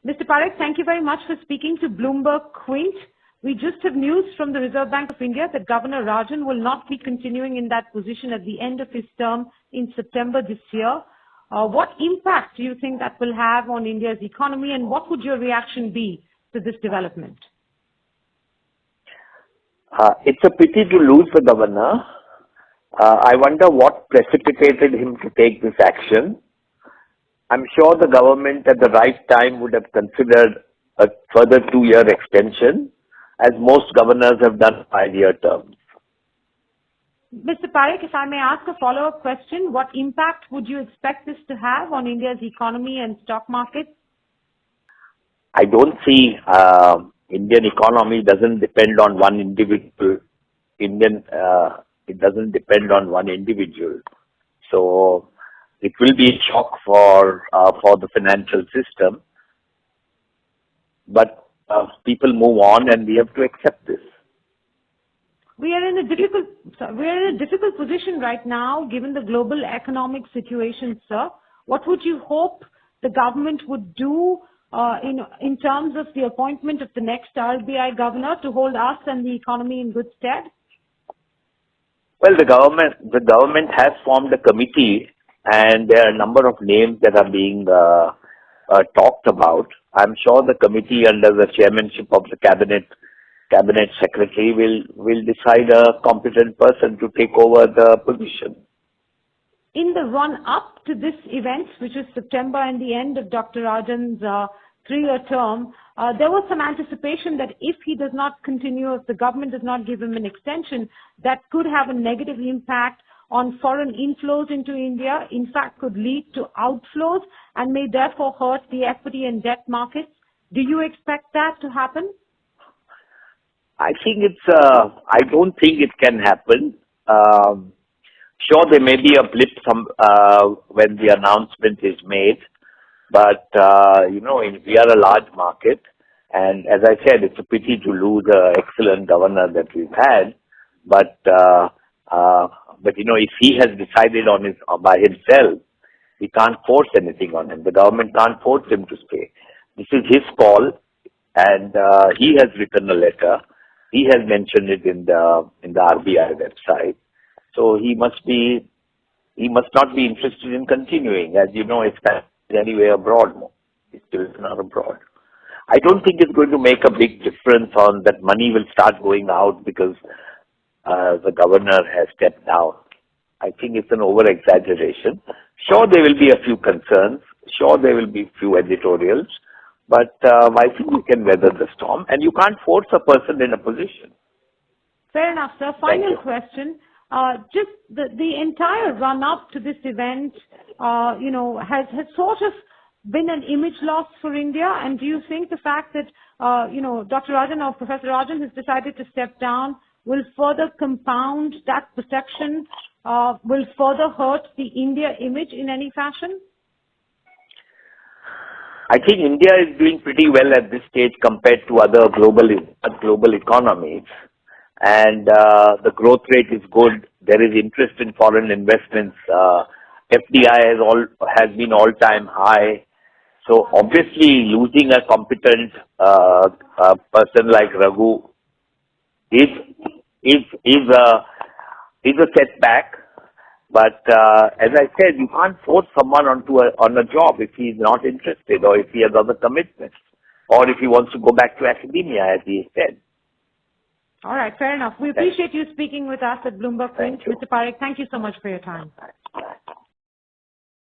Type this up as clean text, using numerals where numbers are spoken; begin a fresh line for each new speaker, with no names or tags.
Mr. Parekh, thank you very much for speaking to Bloomberg Quint. We just have news from the Reserve Bank of India that Governor Rajan will not be continuing in that position at the end of his term in September this year. What impact do you think that will have on India's economy, and what would your reaction be to this development?
It's a pity to lose the governor. I wonder what precipitated him to take this action. I'm sure the government at the right time would have considered a further 2-year extension, as most governors have done 5-year terms.
Mr. Parekh, if I may ask a follow-up question, what impact would you expect this to have on India's economy and stock market?
I don't see Indian economy doesn't depend on one individual. It doesn't depend on one individual. So it will be a shock for the financial system. But people move on, and we have to accept this.
We are in a difficult position right now, given the global economic situation, sir. What would you hope the government would do in terms of the appointment of the next RBI governor to hold us and the economy in good stead?
Well, the government has formed a committee, and there are a number of names that are being talked about. I'm sure the committee, under the chairmanship of the cabinet secretary, will decide a competent person to take over the position.
In the run-up to this event, which is September and the end of Dr. Rajan's 3-year term, there was some anticipation that if he does not continue, if the government does not give him an extension, that could have a negative impact on foreign inflows into India, in fact could lead to outflows and may therefore hurt the equity and debt markets. Do you expect that to happen?
I don't think it can happen. Sure, there may be a blip when the announcement is made, but we are a large market, and as I said, it's a pity to lose an excellent governor that we've had. But if he has decided by himself, we can't force anything on him. The government can't force him to stay. This is his call, and he has written a letter. He has mentioned it in the RBI website. So he must not be interested in continuing. As you know, it's anyway abroad. He's still not abroad. I don't think it's going to make a big difference on that money will start going out because the governor has stepped down. I think it's an over-exaggeration. Sure, there will be a few concerns. Sure, there will be a few editorials. But I think we can weather the storm. And you can't force a person in a position.
Fair enough, sir. Final question. Just the entire run-up to this event, has sort of been an image loss for India. And do you think the fact that, Dr. Rajan or Professor Rajan has decided to step down will further compound that perception, will further hurt the India image in any fashion?
I think India is doing pretty well at this stage compared to other global economies. And the growth rate is good. There is interest in foreign investments. FDI has been all-time high. So obviously, losing a competent person like Raghu is a setback. But as I said, you can't force someone on a job if he's not interested, or if he has other commitments, or if he wants to go back to academia, as he said.
All right, fair enough. We appreciate you speaking with us at Bloomberg Quint. Mr. Parekh, thank you so much for your time.